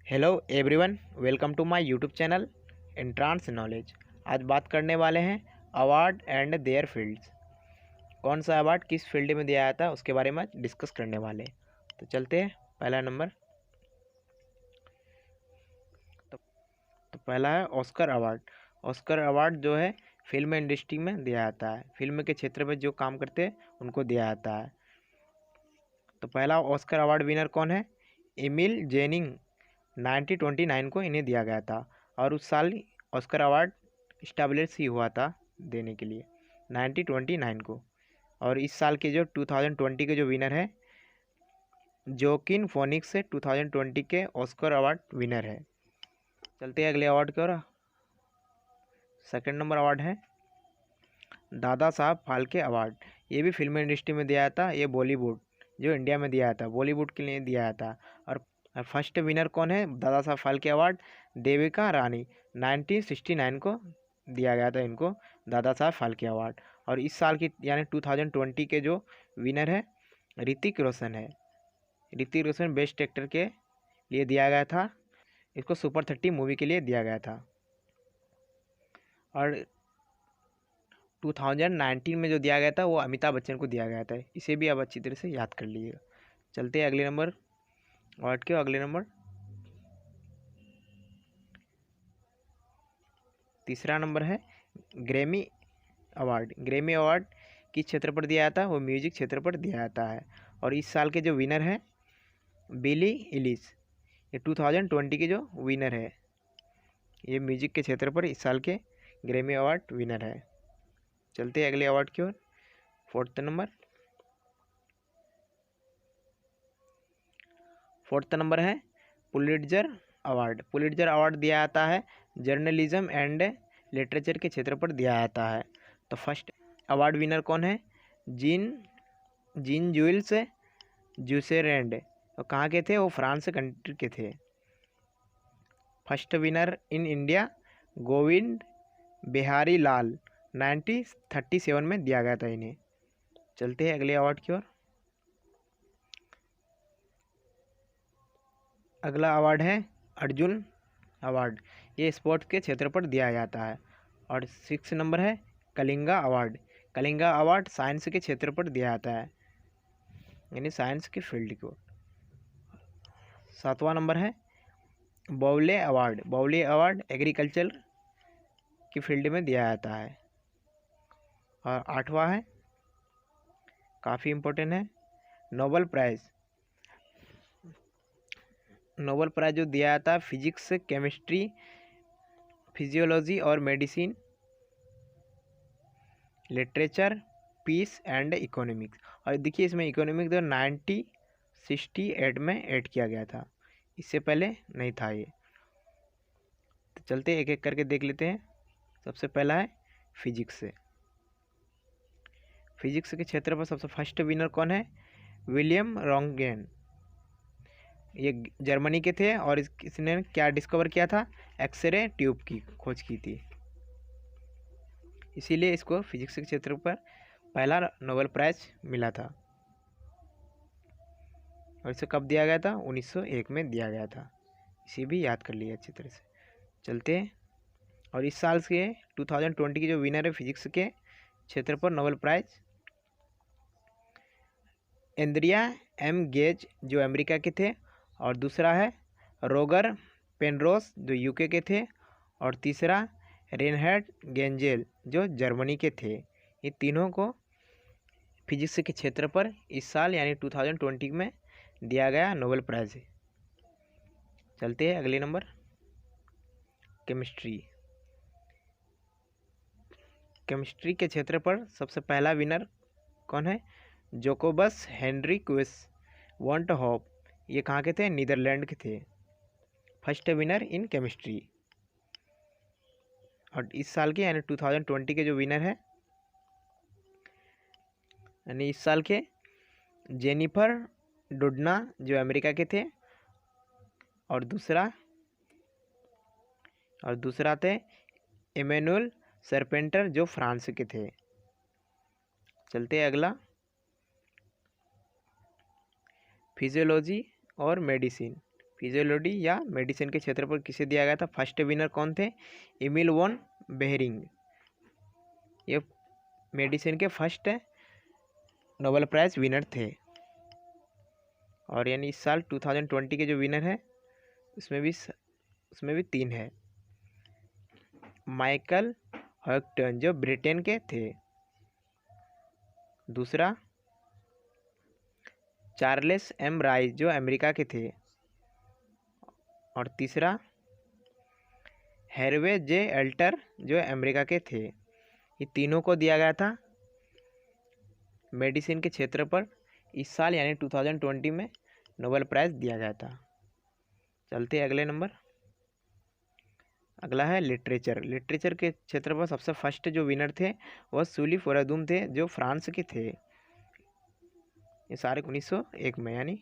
Hello everyone, welcome to my YouTube channel entrance knowledge. आज बात करने वाले हैं अवार्ड एंड देयर फील्ड्स। कौन सा अवार्ड किस फील्ड में दिया जाता है उसके बारे में डिस्कस करने वाले हैं। तो चलते हैं। पहला नंबर तो पहला है ऑस्कर अवार्ड। ऑस्कर अवार्ड जो है फिल्म इंडस्ट्री में दिया जाता है। फिल्म के क्षेत्र में जो काम करते हैं उनको दिया जाता है। तो पहला ऑस्कर अवार्ड विनर कौन है? Emil ginning. 1929 को इन्हें दिया गया था और उस साल ऑस्कर अवार्ड इस्टेब्लिश ही हुआ था देने के लिए 1929 को। और इस साल के जो 2020 के जो विनर है जोकिन फोनिक्स से 2020 के ऑस्कर अवार्ड विनर है। चलते हैं अगले अवार्ड की ओर। सेकंड नंबर अवार्ड है दादा साहब फाल्के अवार्ड। ये भी फिल्म इंडस्ट्री में दिया जाता। ये बॉलीवुड जो इंडिया में दिया जाता, बॉलीवुड के लिए दिया जाता। और फर्स्ट विनर कौन है दादा साहब फाल्के अवार्ड? देविका रानी। 1969 को दिया गया था इनको दादा साहब फाल्के अवार्ड। और इस साल की यानी 2020 के जो विनर है ऋतिक रोशन है। ऋतिक रोशन बेस्ट एक्टर के लिए दिया गया था। इसको सुपर 30 मूवी के लिए दिया गया था। और 2019 में जो दिया गया था वो अमिताभ बच्चन को दिया गया था। इसे भी आप अच्छी तरह से याद कर लीजिएगा। चलते हैं अगले नंबर अवार्ड के। अगले नंबर तीसरा नंबर है ग्रैमी अवार्ड। ग्रैमी अवार्ड किस क्षेत्र पर दिया जाता है? वो म्यूजिक क्षेत्र पर दिया जाता है। और इस साल के जो विनर है बिली इलिश। ये 2020 के जो विनर है ये म्यूजिक के क्षेत्र पर इस साल के ग्रैमी अवार्ड विनर है। चलते हैं अगले अवार्ड की ओर। फोर्थ नंबर है पुलिट्जर अवार्ड। पुलिट्जर अवार्ड दिया जाता है जर्नलिज्म एंड लिटरेचर के क्षेत्र पर दिया जाता है। तो फर्स्ट अवार्ड विनर कौन है? Jean Jean Jules Jusserand. और कहाँ के थे? वो फ्रांस कंट्री के थे। First winner in India Govind Bihari Lal. 1937 में दिया गया था इन्हें। चलते हैं अगले अवार्ड की ओर। अगला अवार्ड है अर्जुन अवार्ड। ये स्पोर्ट्स के क्षेत्र पर दिया जाता है। और 6 नंबर है Kalinga award. Kalinga award science के क्षेत्र पर दिया जाता है यानी साइंस के फील्ड को। 7वां नंबर है बौले अवार्ड। बौले अवार्ड एग्रीकल्चर की फील्ड में दिया जाता है। और 8वां है काफ़ी इम्पोर्टेंट है नोबेल प्राइज़। नोबेल प्राइज़ जो दिया जाता है फिजिक्स, केमिस्ट्री, फिजियोलॉजी और medicine, literature, peace and economics. और देखिए इसमें इकोनॉमिक्स जो 1968 में ऐड किया गया था, इससे पहले नहीं था ये। तो चलते एक एक करके देख लेते हैं। सबसे पहला है फिजिक्स से। फिजिक्स के क्षेत्र पर सबसे फर्स्ट विनर कौन है? विलियम रॉन्गेन। ये जर्मनी के थे और इसने क्या डिस्कवर किया था? एक्सरे ट्यूब की खोज की थी, इसीलिए इसको फिजिक्स के क्षेत्र पर पहला नोबेल प्राइज मिला था। और इसे कब दिया गया था? 1901 में दिया गया था। इसे भी याद कर लिए अच्छी तरह से। चलते हैं। और इस साल के 2020 के जो विनर है फिजिक्स के क्षेत्र पर Nobel prize Andrea M Ghez जो अमेरिका के थे। और दूसरा है रोगर पेनरोस जो यूके के थे। और तीसरा रेनहार्ड गेंजेल जो जर्मनी के थे। ये तीनों को फिजिक्स के क्षेत्र पर इस साल यानी 2020 में दिया गया नोबेल प्राइज़। चलते हैं अगले नंबर केमिस्ट्री। केमिस्ट्री के क्षेत्र पर सबसे पहला विनर कौन है? जोकोबस हेनरी क्विस वॉन्ट हॉप। ये कहाँ के थे? नीदरलैंड के थे। First winner in chemistry. और इस साल के यानी 2020 के जो विनर है यानी इस साल के जेनिफर डुडना जो अमेरिका के थे। और दूसरा थे इमैनुअल सरपेंटर जो फ्रांस के थे। चलते हैं अगला फिजियोलॉजी और मेडिसिन। फिजियोलॉजी या मेडिसिन के क्षेत्र पर किसे दिया गया था? फर्स्ट विनर कौन थे? Emil von Behring. ये मेडिसिन के फर्स्ट नोबेल प्राइज विनर थे। और यानी इस साल 2020 के जो विनर है उसमें भी 3 है। माइकल हॉक्टन जो ब्रिटेन के थे। दूसरा चार्ल्स एम राइस जो अमेरिका के थे। और तीसरा हैरवे जे एल्टर जो अमेरिका के थे। ये तीनों को दिया गया था मेडिसिन के क्षेत्र पर इस साल यानी 2020 में नोबेल प्राइज़ दिया गया था। चलते हैं अगले नंबर। अगला है लिटरेचर के क्षेत्र पर सबसे फर्स्ट जो विनर थे वह सूली फोरादुम थे जो फ्रांस के थे। ये सारे 1901 में यानी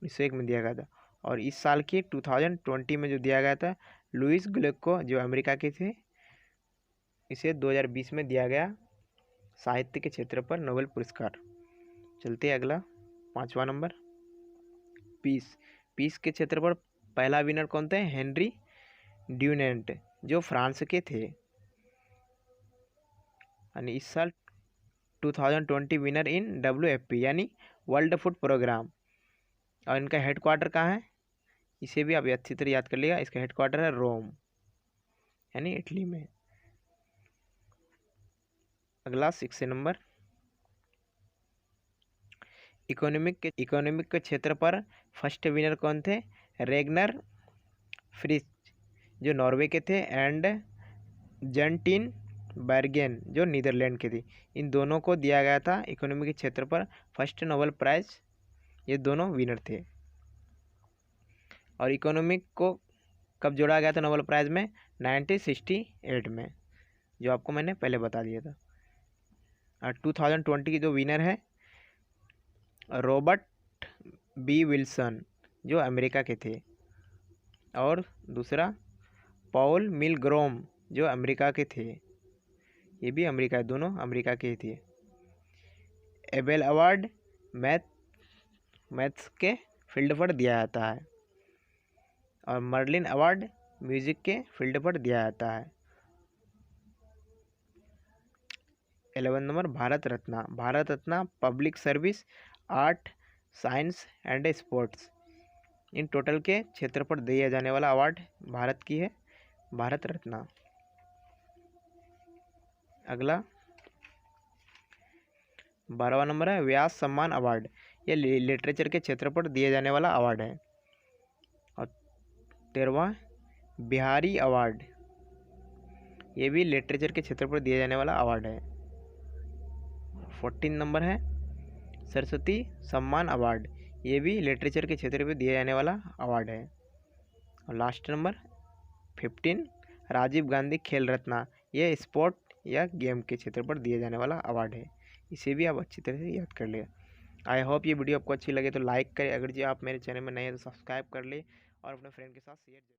1901 में दिया गया था। और इस साल की 2020 में जो दिया गया था लुइस ग्लेक को जो अमेरिका के थे, इसे 2020 में दिया गया साहित्य के क्षेत्र पर नोबेल पुरस्कार। चलते हैं अगला 5वां नंबर पीस के क्षेत्र पर पहला विनर कौन थे? हेनरी ड्यूनेंट जो फ्रांस के थे। यानी इस साल 2020 विनर इन WFP यानी वर्ल्ड फूड प्रोग्राम। और इनका हेडक्वार्टर कहाँ है? इसे भी आप अच्छी तरह याद कर लिएगा। इसका हेडक्वार्टर है रोम यानी इटली में। अगला 6 नंबर इकोनॉमिक के क्षेत्र पर फर्स्ट विनर कौन थे? रेगनर फ्रिच जो नॉर्वे के थे एंड जंटीन बर्गेन जो नीदरलैंड के थी। इन दोनों को दिया गया था इकोनॉमी के क्षेत्र पर फर्स्ट नोबेल प्राइज। ये दोनों विनर थे। और इकोनॉमिक को कब जोड़ा गया था नोबेल प्राइज़ में? 1968 में, जो आपको मैंने पहले बता दिया था। और 2020 की जो विनर है रॉबर्ट बी विल्सन जो अमेरिका के थे। और दूसरा पॉल मिलग्रोम जो अमेरिका के थे। ये भी अमेरिका, दोनों अमेरिका के ही थे। एबेल अवार्ड मैथ्स के फील्ड पर दिया जाता है। और मर्लिन अवार्ड म्यूजिक के फील्ड पर दिया जाता है। 11 number Bharat Ratna public service, art, science and sports, in total के क्षेत्र पर दिया जाने वाला अवार्ड भारत की है भारत रत्न। अगला 12वां नंबर है व्यास सम्मान अवार्ड। ये लिटरेचर के क्षेत्र पर दिए जाने वाला अवार्ड है। और 13वां बिहारी अवार्ड, ये भी लिटरेचर के क्षेत्र पर दिए जाने वाला अवार्ड है। 14 नंबर है सरस्वती सम्मान अवार्ड, ये भी लिटरेचर के क्षेत्र पर दिए जाने वाला अवार्ड है। और लास्ट नंबर 15 राजीव गांधी खेल रत्न, ये स्पोर्ट या गेम के क्षेत्र पर दिए जाने वाला अवार्ड है। इसे भी आप अच्छी तरह से याद कर लिया। आई होप ये वीडियो आपको अच्छी लगे तो लाइक करें। अगर जी आप मेरे चैनल में नए हैं तो सब्सक्राइब कर ले और अपने फ्रेंड के साथ शेयर